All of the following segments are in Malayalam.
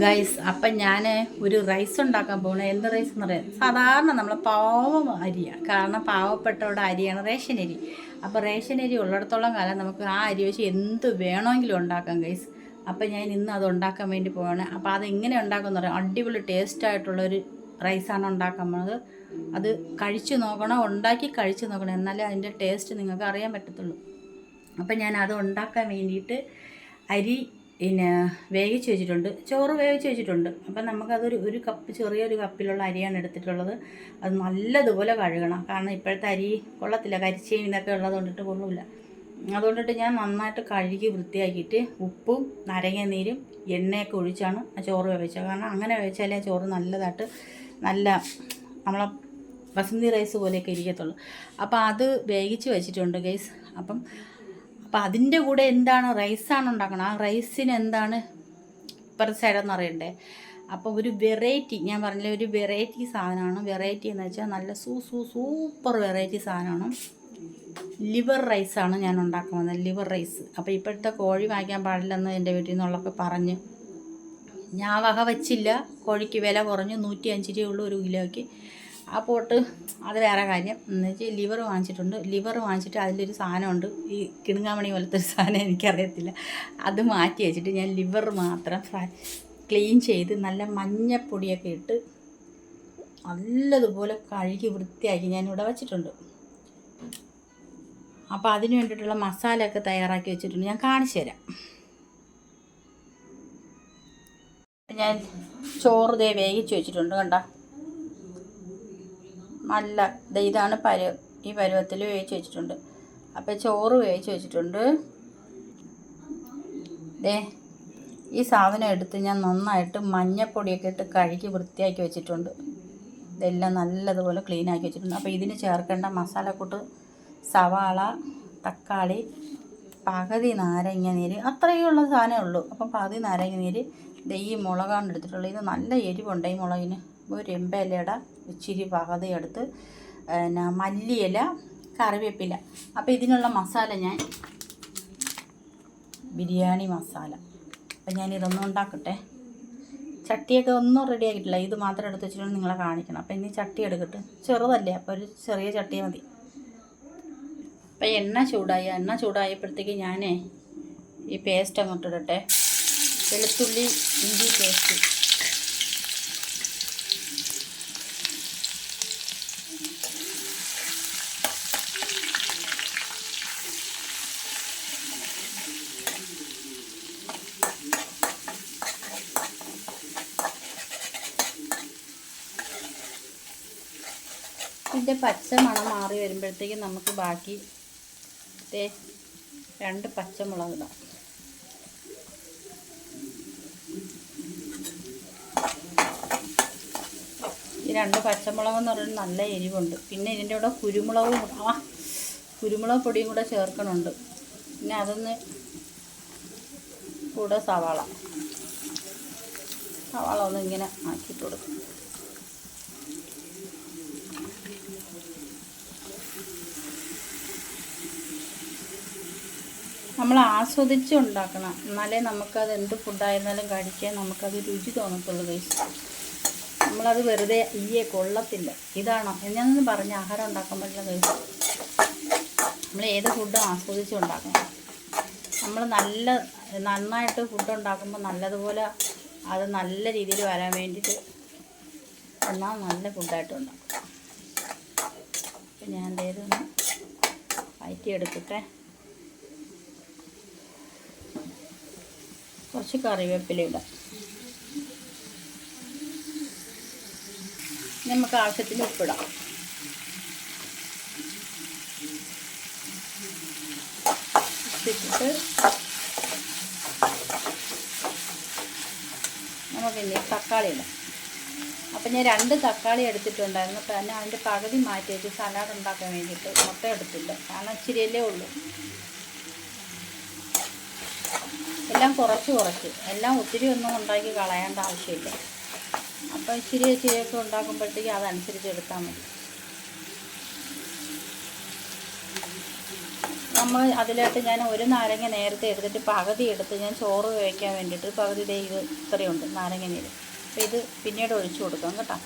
ഗൈസ്, അപ്പം ഞാൻ ഒരു റൈസ് ഉണ്ടാക്കാൻ പോകണം. എന്ത് റൈസ് എന്ന് പറയാം, സാധാരണ നമ്മൾ പാവം അരിയാണ്. കാരണം പാവപ്പെട്ടവരുടെ അരിയാണ് റേഷൻ അരി. അപ്പോൾ റേഷൻ അരി ഉള്ളിടത്തോളം കാലം നമുക്ക് ആ അരി വെച്ച് എന്ത് വേണമെങ്കിലും ഉണ്ടാക്കാം ഗൈസ്. അപ്പം ഞാൻ ഇന്ന് അത് ഉണ്ടാക്കാൻ വേണ്ടി പോവാണ്. അപ്പോൾ അത് എങ്ങനെ ഉണ്ടാക്കുമെന്ന് പറയാം. അടിപൊളി ടേസ്റ്റായിട്ടുള്ളൊരു റൈസാണ് ഉണ്ടാക്കാൻ പോകുന്നത്. അത് കഴിച്ച് നോക്കണം, ഉണ്ടാക്കി കഴിച്ച് നോക്കണം, എന്നാലേ അതിൻ്റെ ടേസ്റ്റ് നിങ്ങൾക്ക് അറിയാൻ പറ്റത്തുള്ളൂ. അപ്പം ഞാൻ അത് ഉണ്ടാക്കാൻ വേണ്ടിയിട്ട് അരി പിന്നെ വേവിച്ച് വെച്ചിട്ടുണ്ട്, ചോറ് വേവിച്ച് വെച്ചിട്ടുണ്ട്. അപ്പം നമുക്കതൊരു കപ്പ്, ചെറിയൊരു കപ്പിലുള്ള അരിയാണ് എടുത്തിട്ടുള്ളത്. അത് നല്ലതുപോലെ കഴുകണം. കാരണം ഇപ്പോഴത്തെ അരി കൊള്ളത്തില്ല, കരിച്ചയും ഇതൊക്കെ ഉള്ളത് കൊണ്ടിട്ട് കൊള്ളില്ല. അതുകൊണ്ടിട്ട് ഞാൻ നന്നായിട്ട് കഴുകി വൃത്തിയാക്കിയിട്ട് ഉപ്പും നാരങ്ങാനീരും എണ്ണയൊക്കെ ഒഴിച്ചാണ് ആ ചോറ് വേവിച്ചത്. കാരണം അങ്ങനെ വേവിച്ചാലേ ആ ചോറ് നല്ലതായിട്ട് നല്ല നമ്മളെ ബസുമതി റൈസ് പോലെയൊക്കെ ഇരിക്കത്തുള്ളൂ. അപ്പോൾ അത് വേവിച്ച് വെച്ചിട്ടുണ്ട് ഗൈസ്. അപ്പം അതിൻ്റെ കൂടെ എന്താണ് റൈസാണ് ഉണ്ടാക്കണം. ആ റൈസിന് എന്താണ് ഇപ്പുറത്തെ സൈഡെന്ന് അറിയണ്ടേ. അപ്പോൾ ഒരു വെറൈറ്റി, ഞാൻ പറഞ്ഞില്ലേ, ഒരു വെറൈറ്റി സാധനമാണ്. വെറൈറ്റി എന്ന് വെച്ചാൽ നല്ല സൂപ്പർ വെറൈറ്റി സാധനമാണ്. ലിവർ റൈസാണ് ഞാൻ ഉണ്ടാക്കുന്നത്, ലിവർ റൈസ്. അപ്പോൾ ഇപ്പോഴത്തെ കോഴി വാങ്ങിക്കാൻ പാടില്ലെന്ന് എൻ്റെ വീട്ടിൽ നിന്നുള്ളൊക്കെ പറഞ്ഞ് ഞാൻ വക വച്ചില്ല. കോഴിക്ക് വില കുറഞ്ഞു, 105 രൂപയുള്ളൂ ഒരു കിലോയ്ക്ക്. ആ പോട്ട് അത് വേറെ കാര്യം. എന്ന് വെച്ചാൽ ലിവർ വാങ്ങിച്ചിട്ടുണ്ട്. ലിവർ വാങ്ങിച്ചിട്ട് അതിലൊരു സാധനമുണ്ട്, ഈ കിണുങ്ങാമണി പോലത്തെ ഒരു സാധനം, എനിക്കറിയത്തില്ല. അത് മാറ്റി വെച്ചിട്ട് ഞാൻ ലിവർ മാത്രം ക്ലീൻ ചെയ്ത് നല്ല മഞ്ഞപ്പൊടിയൊക്കെ ഇട്ട് നല്ലതുപോലെ കഴുകി വൃത്തിയാക്കി ഞാനിവിടെ വച്ചിട്ടുണ്ട്. അപ്പോൾ അതിന് വേണ്ടിയിട്ടുള്ള മസാലയൊക്കെ തയ്യാറാക്കി വെച്ചിട്ടുണ്ട്, ഞാൻ കാണിച്ചു തരാം. ഞാൻ ചോറ് വേവിച്ച് വെച്ചിട്ടുണ്ട്, കണ്ട നല്ല ഇതാണ് ഈ പരുവത്തിൽ വേവിച്ച് വെച്ചിട്ടുണ്ട്. അപ്പോൾ ചോറ് വേവിച്ച് വെച്ചിട്ടുണ്ട്. ഈ സാധനം എടുത്ത് ഞാൻ നന്നായിട്ട് മഞ്ഞപ്പൊടിയൊക്കെ ഇട്ട് കഴുകി വൃത്തിയാക്കി വെച്ചിട്ടുണ്ട്. ഇതെല്ലാം നല്ലതുപോലെ ക്ലീനാക്കി വെച്ചിട്ടുണ്ട്. അപ്പോൾ ഇതിന് ചേർക്കേണ്ട മസാലക്കൂട്ട് സവാള, തക്കാളി, പകുതി നാരങ്ങ നീര്, അത്രയേ ഉള്ള സാധനമേ ഉള്ളൂ. അപ്പം പകുതി നാരങ്ങ നീര്, ഈ മുളകാണ് എടുത്തിട്ടുള്ളത്. ഇത് നല്ല എരിവുണ്ട് ഈ മുളകിന്. ഒരു എമ്പയിലയുടെ ഇച്ചിരി പകുതി എടുത്ത്, പിന്നെ മല്ലിയില, കറിവേപ്പില. അപ്പോൾ ഇതിനുള്ള മസാല ഞാൻ ബിരിയാണി മസാല. അപ്പം ഞാനിതൊന്നും ഉണ്ടാക്കട്ടെ. ചട്ടിയൊക്കെ ഒന്നും റെഡി ആക്കിയിട്ടില്ല, ഇത് മാത്രം എടുത്ത് വെച്ചിട്ട് നിങ്ങളെ കാണിക്കണം. അപ്പം ഇനി ചട്ടി എടുക്കട്ടെ, ചെറുതല്ലേ, അപ്പോൾ ഒരു ചെറിയ ചട്ടി മതി. അപ്പം എണ്ണ ചൂടായപ്പോഴത്തേക്ക് ഞാൻ ഈ പേസ്റ്റ് അങ്ങോട്ട് ഇടട്ടെ. വെളുത്തുള്ളി ഇഞ്ചി പേസ്റ്റ്. ഇതിൻ്റെ പച്ച മണം മാറി വരുമ്പോഴത്തേക്കും നമുക്ക് ബാക്കി 2 പച്ചമുളക് ഇടാം. ഈ 2 പച്ചമുളക് എന്ന് പറയുന്നത് നല്ല എരിവുണ്ട്. പിന്നെ ഇതിൻ്റെ കൂടെ കുരുമുളക് പൊടിയും കൂടെ ചേർക്കണുണ്ട്. പിന്നെ അതൊന്ന് കൂടെ സവാള ഒന്ന് ഇങ്ങനെ ആക്കിയിട്ട് കൊടുക്കും. നമ്മൾ ആസ്വദിച്ച് ഉണ്ടാക്കണം, എന്നാലേ നമുക്കത് എന്ത് ഫുഡായിരുന്നാലും കഴിക്കാൻ നമുക്കത് രുചി തോന്നത്തുള്ളൂ ഗൈസ്. നമ്മളത് വെറുതെ കൊള്ളത്തില്ല. ഇതാണോ എന്നാന്ന് പറഞ്ഞ് ആഹാരം ഉണ്ടാക്കാൻ പറ്റില്ല ഗൈസ്. നമ്മൾ ഏത് ഫുഡും ആസ്വദിച്ച് ഉണ്ടാക്കണം. നമ്മൾ നന്നായിട്ട് ഫുഡ് ഉണ്ടാക്കുമ്പോൾ നല്ലതുപോലെ അത് നല്ല രീതിയിൽ വരാൻ വേണ്ടിയിട്ട് എന്നാൽ നല്ല ഫുഡായിട്ട് ഉണ്ടാക്കും. അപ്പം ഞാൻ ഒന്ന് വഴറ്റിയെടുക്കട്ടെ. കുറച്ച് കറിവേപ്പില ഇടാം. നമുക്ക് ആവശ്യത്തിന് ഉപ്പിടാം. ഉപ്പിട്ടിട്ട് നമുക്കിനി തക്കാളി ഇടാം. അപ്പം ഞാൻ 2 തക്കാളി എടുത്തിട്ടുണ്ടായിരുന്നു. അപ്പം തന്നെ അതിൻ്റെ പകുതി മാറ്റി വെച്ച് സലാഡ് ഉണ്ടാക്കാൻ വേണ്ടിയിട്ട് മൊത്തം എടുത്തില്ല, കാരണം ഇച്ചിരിയല്ലേ ഉള്ളൂ. എല്ലാം കുറച്ച് എല്ലാം ഒത്തിരി ഒന്നും ഉണ്ടാക്കി കളയേണ്ട ആവശ്യമില്ല. അപ്പോൾ ഇച്ചിരിയൊക്കെ ഉണ്ടാക്കുമ്പോഴത്തേക്ക് അതനുസരിച്ച് എടുത്താൽ മതി. നമ്മൾ അതിലോട്ട് ഞാൻ ഒരു നാരങ്ങ നേരത്തെ എടുത്തിട്ട് പകുതി എടുത്ത് ഞാൻ ചോറ് വയ്ക്കാൻ വേണ്ടിയിട്ട് പകുതി ഇത് ഇത്രയുണ്ട് നാരങ്ങ നീര്. അപ്പോൾ ഇത് പിന്നീട് ഒഴിച്ചു കൊടുക്കാം കേട്ടോ.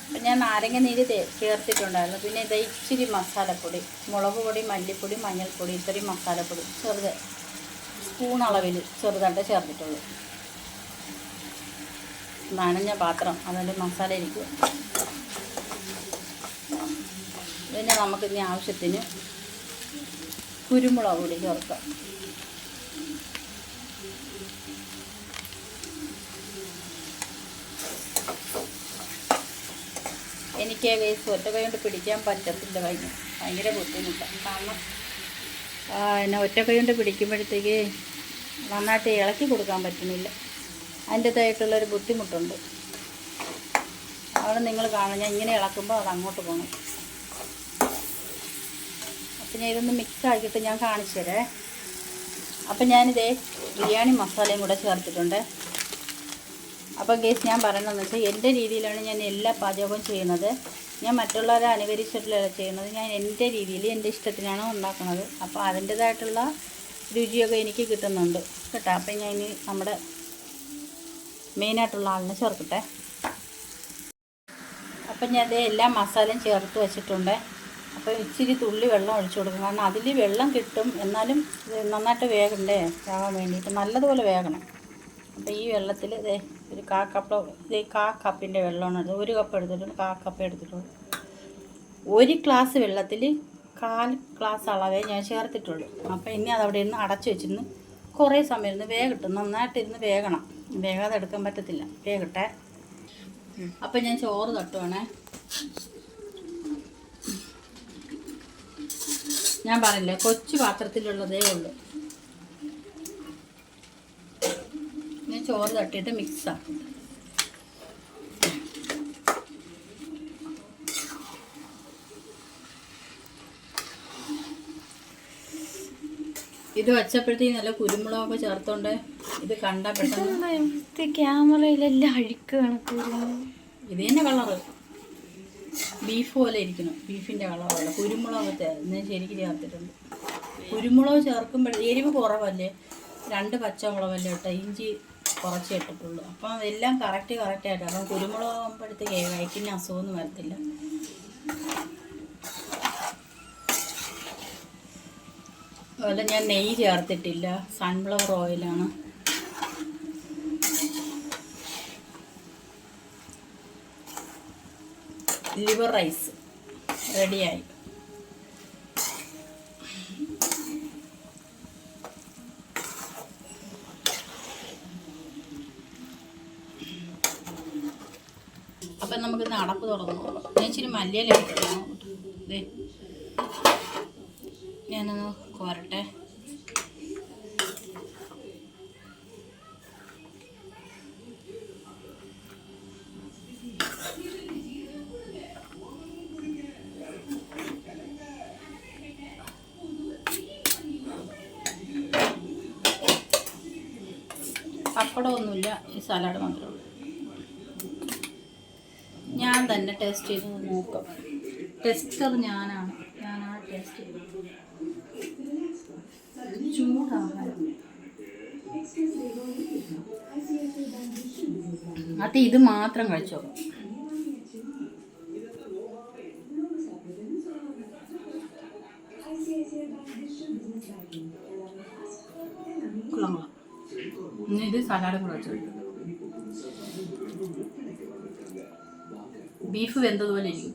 അപ്പം ഞാൻ നാരങ്ങ നീര് ചേർത്തിട്ടുണ്ടായിരുന്നു. പിന്നെ ഇത് ഇച്ചിരി മസാലപ്പൊടി, മുളക് പൊടി, മല്ലിപ്പൊടി, മഞ്ഞൾപ്പൊടി, ഇത്രയും മസാലപ്പൊടി ചെറുത് സ്പൂൺ അളവിൽ ചെറുതായിട്ട് ചേർത്തിട്ടുള്ളൂ. നനഞ്ഞ പാത്രം അതിൻ്റെ മസാല ഇരിക്കും. പിന്നെ നമുക്കിനി ആവശ്യത്തിന് കുരുമുളക് പൊടി ചേർക്കാം. എനിക്ക് ഒറ്റ കൈ കൊണ്ട് പിടിക്കാൻ പറ്റത്തില്ല, ഭയങ്കര ബുദ്ധിമുട്ടാണ്. കാരണം എന്നെ ഒറ്റ കൈ കൊണ്ട് പിടിക്കുമ്പോഴത്തേക്ക് നന്നായിട്ട് ഇളക്കി കൊടുക്കാൻ പറ്റുന്നില്ല. അതിൻ്റേതായിട്ടുള്ളൊരു ബുദ്ധിമുട്ടുണ്ട്. അവിടെ നിങ്ങൾ കാണാം, ഞാൻ ഇങ്ങനെ ഇളക്കുമ്പോൾ അത് അങ്ങോട്ട് പോകണം. അപ്പം ഞാൻ ഇതൊന്ന് മിക്സ് ആക്കിയിട്ട് ഞാൻ കാണിച്ചു തരേ. അപ്പം ഞാനിതേ ബിരിയാണി മസാലയും കൂടെ ചേർത്തിട്ടുണ്ട്. അപ്പം ഗേസ് ഞാൻ പറയണമെന്ന് വെച്ചാൽ എൻ്റെ രീതിയിലാണ് ഞാൻ എല്ലാ പാചകവും ചെയ്യുന്നത്. ഞാൻ മറ്റുള്ളവരെ അനുകരിച്ചിട്ടില്ല ചെയ്യുന്നത്. ഞാൻ എൻ്റെ രീതിയിൽ എൻ്റെ ഇഷ്ടത്തിനാണ് ഉണ്ടാക്കുന്നത്. അപ്പോൾ അതിൻ്റേതായിട്ടുള്ള രുചിയൊക്കെ എനിക്ക് കിട്ടുന്നുണ്ട് കേട്ടോ. അപ്പം ഞാൻ ഇനി നമ്മുടെ മെയിനായിട്ടുള്ള ആളിനെ ചേർക്കട്ടെ. അപ്പം ഞാൻ അതേ എല്ലാ മസാലയും ചേർത്ത് വെച്ചിട്ടുണ്ട്. അപ്പോൾ ഇച്ചിരി തുള്ളി വെള്ളം ഒഴിച്ചു കൊടുക്കും. കാരണം അതിൽ വെള്ളം കിട്ടും, എന്നാലും നന്നായിട്ട് വേകണ്ടേ, വേകാൻ വേണ്ടിയിട്ട് നല്ലതുപോലെ വേകണം. അപ്പോൾ ഈ വെള്ളത്തിൽ ഇതേ ഒരു കപ്പിൻ്റെ വെള്ളമാണ്. 1 കപ്പ് എടുത്തിട്ടുണ്ട്, 1/4 കപ്പ് എടുത്തിട്ടുള്ളൂ. 1 ഗ്ലാസ് വെള്ളത്തിൽ 1/4 ഗ്ലാസ് അളവേ ഞാൻ ചേർത്തിട്ടുള്ളൂ. അപ്പോൾ ഇനി അതവിടെ ഇരുന്ന് അടച്ചു വെച്ചിരുന്ന് കുറേ സമയം ഇരുന്ന് വേകട്ടും. നന്നായിട്ടിരുന്ന് വേകണം, വേഗാതെ എടുക്കാൻ പറ്റത്തില്ല, വേകട്ടെ. അപ്പം ഞാൻ ചോറ് തട്ടുവാണേ. ഞാൻ പറഞ്ഞില്ലേ കൊച്ചു പാത്രത്തിലുള്ളതേ ഉള്ളൂ. ഞാൻ ചോറ് തട്ടിയിട്ട് മിക്സ് ആക്കും. ഇത് വച്ചപ്പോഴത്തേക്ക് നല്ല കുരുമുളകൊക്കെ ചേർത്തോണ്ട് ഇത് കണ്ട പെട്ടെന്ന് ക്യാമറയിലെല്ലാം അഴുക്ക് കണക്ക്. ഇത് തന്നെ കളറ് ബീഫ് പോലെ ഇരിക്കണം, ബീഫിൻ്റെ കളറല്ല. കുരുമുളക് ഞാൻ ശരിക്കും ചേർത്തിട്ടുണ്ട്. കുരുമുളക് ചേർക്കുമ്പോൾ എരിവ് കുറവല്ലേ, 2 പച്ചമുളകല്ലേ ഇട്ട, ഇഞ്ചി കുറച്ച് ഇട്ടിട്ടുള്ളൂ. അപ്പം അതെല്ലാം കറക്റ്റായിട്ട്. അപ്പം കുരുമുളക് ആകുമ്പോഴത്തേക്ക് വയറ്റിന് അസുഖമൊന്നും വരത്തില്ല. അതുപോലെ ഞാൻ നെയ്യ് ചേർത്തിട്ടില്ല, സൺഫ്ലവർ ഓയിലാണ്. ലിവർ റൈസ് റെഡിയായി. അപ്പം നമുക്കിന്ന് അടപ്പ് തുറന്നു. ഞാൻ ഇച്ചിരി മല്ലിയില എടുക്കണം. ഇതേ ഞാനൊന്ന് കോരട്ടെ. പപ്പടമൊന്നുമില്ല, ഈ സലാഡ് മാത്രമേ ഉള്ളൂ. ഞാൻ തന്നെ ടേസ്റ്റ് ചെയ്ത് നോക്കാം. ടെസ്റ്റർ ഞാനാണ് ടേസ്റ്റ് ചെയ്തത്. ചൂടാകാൻ അത് ഇത് മാത്രം കഴിച്ചോ. ഇനി ഇത് സലാഡ് കൂടെ വെച്ച് കഴിക്കും. ബീഫ് വെന്തതുപോലെ ഇരിക്കും.